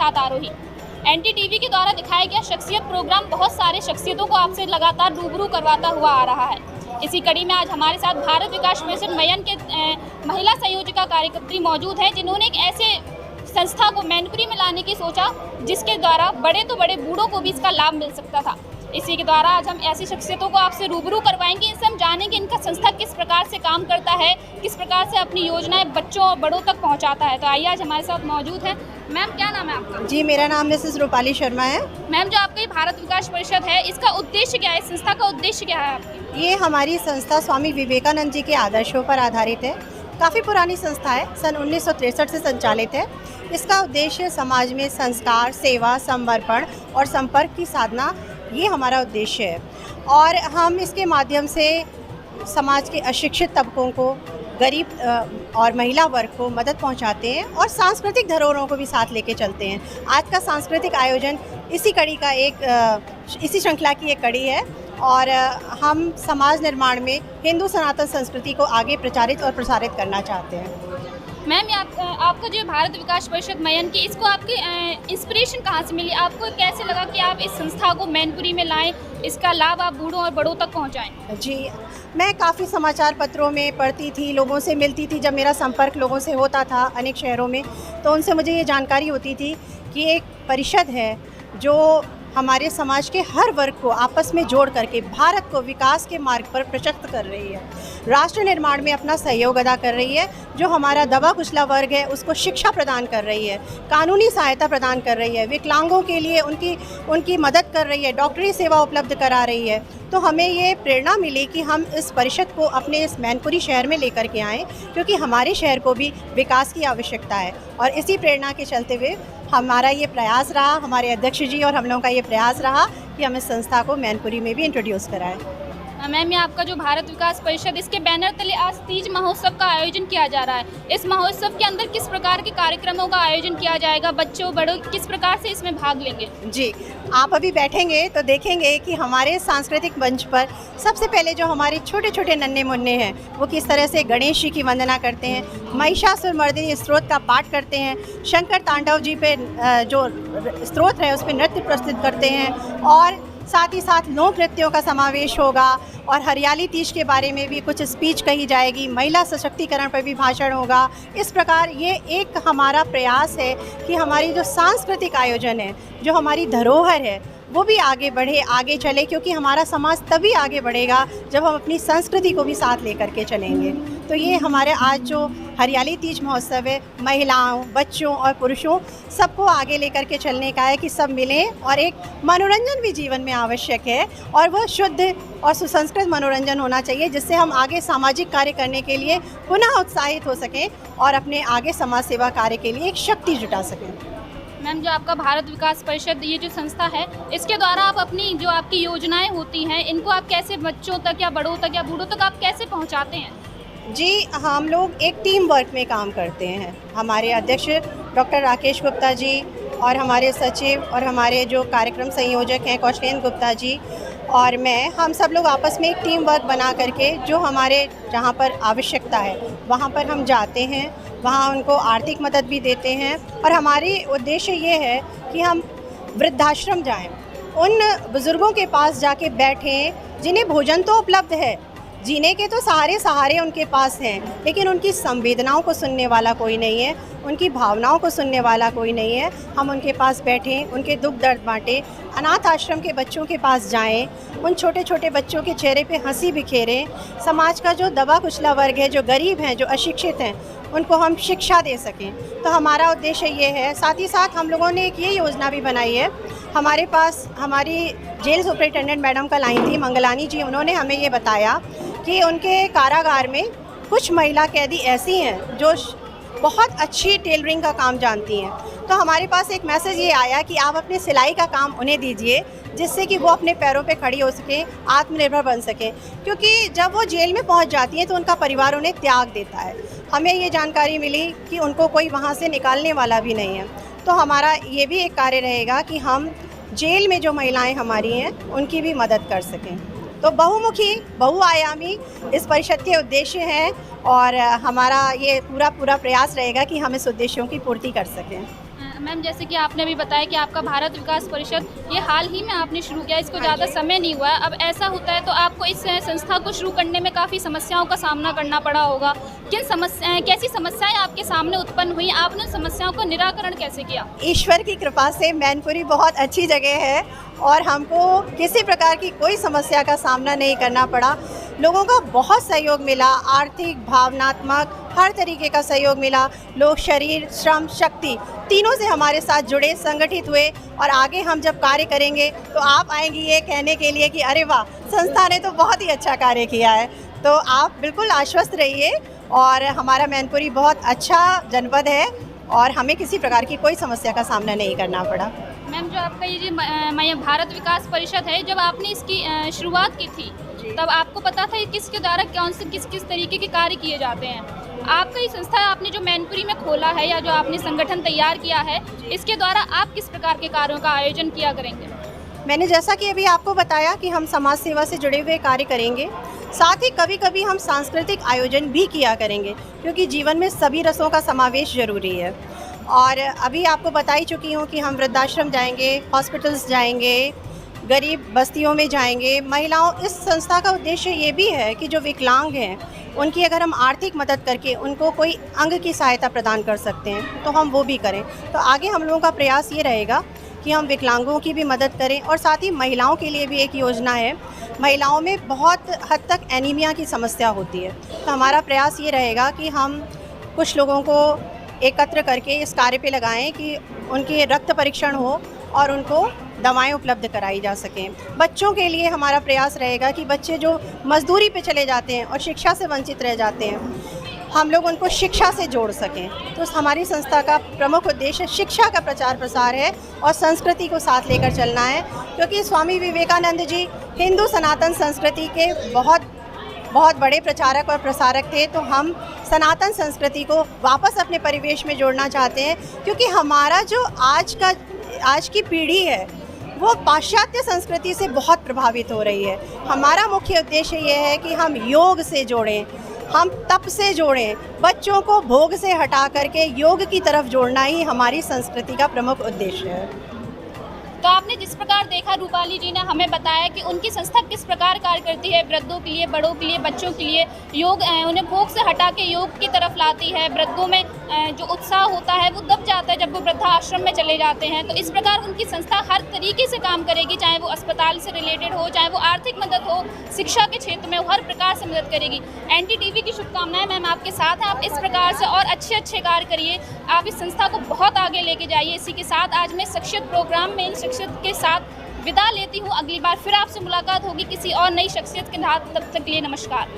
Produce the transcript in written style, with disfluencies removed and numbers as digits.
साथ आरोही। एनडीटीवी के द्वारा दिखाया गया शख्सियत प्रोग्राम बहुत सारे शख्सियतों को आपसे लगातार रूबरू करवाता हुआ आ रहा है। इसी कड़ी में आज हमारे साथ भारत विकास परिषद मयन के महिला संयोजिका कार्यकर्त्री मौजूद हैं, जिन्होंने एक ऐसे संस्था को मैनपुरी में लाने की सोचा जिसके द्वारा बड़े तो बड़े बूढ़ों को भी इसका लाभ मिल सकता था। इसी के द्वारा आज हम ऐसी शख्सियतों को आपसे रूबरू करवाएंगे। इनसे हम जानेंगे इनका संस्था किस प्रकार से काम करता है, किस प्रकार से अपनी योजनाएं बच्चों और बड़ों तक पहुंचाता है। तो आइए, आज हमारे साथ मौजूद है। मैम, क्या नाम है आपका? जी, मेरा नाम मिसेस रूपाली शर्मा है। मैम, जो आपका ये भारत विकास परिषद है, इसका उद्देश्य क्या है? इस संस्था का उद्देश्य क्या है आपकी? ये हमारी संस्था स्वामी विवेकानंद जी के आदर्शों पर आधारित है। काफ़ी पुरानी संस्था है, सन 1963 से संचालित है। इसका उद्देश्य समाज में संस्कार, सेवा, समर्पण और संपर्क की साधना, ये हमारा उद्देश्य है। और हम इसके माध्यम से समाज के अशिक्षित तबकों को, गरीब और महिला वर्ग को मदद पहुंचाते हैं और सांस्कृतिक धरोहरों को भी साथ लेके चलते हैं। आज का सांस्कृतिक आयोजन इसी कड़ी का इसी श्रृंखला की एक कड़ी है और हम समाज निर्माण में हिंदू सनातन संस्कृति को आगे प्रचारित और प्रसारित करना चाहते हैं। मैम, आपका जो भारत विकास परिषद मयन की, इसको आपकी इंस्पिरेशन कहाँ से मिली? आपको कैसे लगा कि आप इस संस्था को मैनपुरी में लाएं, इसका लाभ आप बूढ़ों और बड़ों तक पहुँचाएं? जी, मैं काफ़ी समाचार पत्रों में पढ़ती थी, लोगों से मिलती थी। जब मेरा संपर्क लोगों से होता था अनेक शहरों में, तो उनसे मुझे ये जानकारी होती थी कि एक परिषद है जो हमारे समाज के हर वर्ग को आपस में जोड़ करके भारत को विकास के मार्ग पर प्रशस्त कर रही है, राष्ट्र निर्माण में अपना सहयोग अदा कर रही है। जो हमारा दबा कुचला वर्ग है उसको शिक्षा प्रदान कर रही है, कानूनी सहायता प्रदान कर रही है, विकलांगों के लिए उनकी मदद कर रही है, डॉक्टरी सेवा उपलब्ध करा रही है। तो हमें ये प्रेरणा मिली कि हम इस परिषद को अपने इस मैनपुरी शहर में लेकर के आएँ, क्योंकि हमारे शहर को भी विकास की आवश्यकता है। और इसी प्रेरणा के चलते हुए हमारा ये प्रयास रहा, हमारे अध्यक्ष जी और हम लोगों का ये प्रयास रहा कि हम इस संस्था को मैनपुरी में भी इंट्रोड्यूस कराएं। मैम, ये आपका जो भारत विकास परिषद, इसके बैनर तले आज तीज महोत्सव का आयोजन किया जा रहा है। इस महोत्सव के अंदर किस प्रकार के कार्यक्रमों का आयोजन किया जाएगा? बच्चों बड़ों किस प्रकार से इसमें भाग लेंगे? जी, आप अभी बैठेंगे तो देखेंगे कि हमारे सांस्कृतिक मंच पर सबसे पहले जो हमारे छोटे छोटे नन्हे मुन्ने हैं वो किस तरह से गणेश जी की वंदना करते हैं, महिषासुरमर्दिनी स्तोत्र का पाठ करते हैं, शंकर तांडव जी पे जो स्तोत्र है उस पर नृत्य प्रस्तुत करते हैं और साथ ही साथ लोक नृत्यों का समावेश होगा और हरियाली तीज के बारे में भी कुछ स्पीच कही जाएगी, महिला सशक्तिकरण पर भी भाषण होगा। इस प्रकार ये एक हमारा प्रयास है कि हमारी जो सांस्कृतिक आयोजन है, जो हमारी धरोहर है, वो भी आगे बढ़े, आगे चले, क्योंकि हमारा समाज तभी आगे बढ़ेगा जब हम अपनी संस्कृति को भी साथ लेकर के चलेंगे। तो ये हमारे आज जो हरियाली तीज महोत्सव है, महिलाओं, बच्चों और पुरुषों सबको आगे लेकर के चलने का है कि सब मिलें और एक मनोरंजन भी जीवन में आवश्यक है और वह शुद्ध और सुसंस्कृत मनोरंजन होना चाहिए, जिससे हम आगे सामाजिक कार्य करने के लिए पुनः उत्साहित हो सकें और अपने आगे समाज सेवा कार्य के लिए एक शक्ति जुटा सकें। मैम, जो आपका भारत विकास परिषद ये जो संस्था है, इसके द्वारा आप अपनी जो आपकी योजनाएं होती हैं, इनको आप कैसे बच्चों तक या बड़ों तक या बूढ़ों तक आप कैसे पहुंचाते हैं? जी, हम लोग एक टीम वर्क में काम करते हैं। हमारे अध्यक्ष डॉक्टर राकेश गुप्ता जी और हमारे सचिव और हमारे जो कार्यक्रम संयोजक हैं कौशलेंद्र गुप्ता जी और मैं, हम सब लोग आपस में एक टीम वर्क बना करके जो हमारे जहाँ पर आवश्यकता है वहाँ पर हम जाते हैं, वहाँ उनको आर्थिक मदद भी देते हैं। और हमारी उद्देश्य ये है कि हम वृद्धाश्रम जाएं, उन बुज़ुर्गों के पास जाके बैठें जिन्हें भोजन तो उपलब्ध है, जीने के तो सहारे उनके पास हैं, लेकिन उनकी संवेदनाओं को सुनने वाला कोई नहीं है, उनकी भावनाओं को सुनने वाला कोई नहीं है। हम उनके पास बैठें, उनके दुख दर्द बांटें, अनाथ आश्रम के बच्चों के पास जाएं, उन छोटे छोटे बच्चों के चेहरे पे हंसी बिखेरें। समाज का जो दबा कुचला वर्ग है, जो गरीब हैं, जो अशिक्षित हैं, उनको हम शिक्षा दे सकें। तो हमारा उद्देश्य ये है। साथ ही साथ हम लोगों ने एक ये योजना भी बनाई है। हमारे पास हमारी जेल सुपरिटेंडेंट मैडम कल आई थी, मंगलानी जी, उन्होंने हमें ये बताया कि उनके कारागार में कुछ महिला कैदी ऐसी हैं जो बहुत अच्छी टेलरिंग का काम जानती हैं। तो हमारे पास एक मैसेज ये आया कि आप अपने सिलाई का काम उन्हें दीजिए, जिससे कि वो अपने पैरों पे खड़ी हो सकें, आत्मनिर्भर बन सकें, क्योंकि जब वो जेल में पहुंच जाती हैं तो उनका परिवार उन्हें त्याग देता है। हमें ये जानकारी मिली कि उनको कोई वहाँ से निकालने वाला भी नहीं है। तो हमारा ये भी एक कार्य रहेगा कि हम जेल में जो महिलाएं हमारी हैं उनकी भी मदद कर सकें। तो बहुमुखी, बहुआयामी इस परिषद के उद्देश्य हैं और हमारा ये पूरा प्रयास रहेगा कि हम इस उद्देश्यों की पूर्ति कर सकें। मैम, जैसे कि आपने अभी बताया कि आपका भारत विकास परिषद ये हाल ही में आपने शुरू किया, इसको ज़्यादा समय नहीं हुआ है। अब ऐसा होता है तो आपको इस संस्था को शुरू करने में काफ़ी समस्याओं का सामना करना पड़ा होगा। कैसी समस्याएं आपके सामने उत्पन्न हुई, आपने उन समस्याओं का निराकरण कैसे किया? ईश्वर की कृपा से मैनपुरी बहुत अच्छी जगह है और हमको किसी प्रकार की कोई समस्या का सामना नहीं करना पड़ा। लोगों का बहुत सहयोग मिला, आर्थिक, भावनात्मक, हर तरीके का सहयोग मिला। लोग शरीर, श्रम, शक्ति तीनों से हमारे साथ जुड़े, संगठित हुए और आगे हम जब कार्य करेंगे तो आप आएंगी ये कहने के लिए कि अरे वाह, संस्था ने तो बहुत ही अच्छा कार्य किया है। तो आप बिल्कुल आश्वस्त रहिए और हमारा मैनपुरी बहुत अच्छा जनपद है और हमें किसी प्रकार की कोई समस्या का सामना नहीं करना पड़ा। मैम, जो आपका ये जो भारत विकास परिषद है, जब आपने इसकी शुरुआत की थी तब आपको पता था किसके द्वारा कौन से किस तरीके के कार्य किए जाते हैं? आपका ये संस्था आपने जो मैनपुरी में खोला है या जो आपने संगठन तैयार किया है, इसके द्वारा आप किस प्रकार के कार्यों का आयोजन किया करेंगे? मैंने जैसा कि अभी आपको बताया कि हम समाज सेवा से जुड़े हुए कार्य करेंगे, साथ ही कभी कभी हम सांस्कृतिक आयोजन भी किया करेंगे क्योंकि जीवन में सभी रसों का समावेश ज़रूरी है। और अभी आपको बता ही चुकी हूँ कि हम वृद्धाश्रम जाएंगे, हॉस्पिटल्स जाएंगे, गरीब बस्तियों में जाएंगे। महिलाओं, इस संस्था का उद्देश्य ये भी है कि जो विकलांग हैं उनकी अगर हम आर्थिक मदद करके उनको कोई अंग की सहायता प्रदान कर सकते हैं तो हम वो भी करें। तो आगे हम लोगों का प्रयास ये रहेगा कि हम विकलांगों की भी मदद करें और साथ ही महिलाओं के लिए भी एक योजना है। महिलाओं में बहुत हद तक एनीमिया की समस्या होती है, तो हमारा प्रयास ये रहेगा कि हम कुछ लोगों को एकत्र करके इस कार्य पे लगाएं कि उनके रक्त परीक्षण हो और उनको दवाएं उपलब्ध कराई जा सकें। बच्चों के लिए हमारा प्रयास रहेगा कि बच्चे जो मजदूरी पे चले जाते हैं और शिक्षा से वंचित रह जाते हैं, हम लोग उनको शिक्षा से जोड़ सकें। तो हमारी संस्था का प्रमुख उद्देश्य शिक्षा का प्रचार प्रसार है और संस्कृति को साथ लेकर चलना है, क्योंकि स्वामी विवेकानंद जी हिंदू सनातन संस्कृति के बहुत बड़े प्रचारक और प्रसारक थे। तो हम सनातन संस्कृति को वापस अपने परिवेश में जोड़ना चाहते हैं, क्योंकि हमारा जो आज की पीढ़ी है वो पाश्चात्य संस्कृति से बहुत प्रभावित हो रही है। हमारा मुख्य उद्देश्य ये है कि हम योग से जोड़ें, हम तप से जोड़ें, बच्चों को भोग से हटा करके योग की तरफ जोड़ना ही हमारी संस्कृति का प्रमुख उद्देश्य है। तो आपने जिस प्रकार देखा, रूपाली जी ने हमें बताया कि उनकी संस्था किस प्रकार कार्य करती है, वृद्धों के लिए, बड़ों के लिए, बच्चों के लिए योग, उन्हें भोग से हटा के योग की तरफ लाती है। वृद्धों में जो उत्साह होता है वो दब जाता है जब वो वृद्धाश्रम में चले जाते हैं। तो इस प्रकार उनकी संस्था हर तरीके से काम करेगी, चाहे वो अस्पताल से रिलेटेड हो, चाहे वो आर्थिक मदद हो, शिक्षा के क्षेत्र में, हर प्रकार से मदद करेगी। NDTV की शुभकामनाएं मैम आपके साथ हैं। आप इस प्रकार से और अच्छे कार्य करिए, आप इस संस्था को बहुत आगे लेके जाइए। इसी के साथ आज मैं शख्सियत प्रोग्राम में इन शख्सियत के साथ विदा लेती हूँ। अगली बार फिर आपसे मुलाकात होगी किसी और नई शख्सियत के साथ। तब तक के लिए नमस्कार।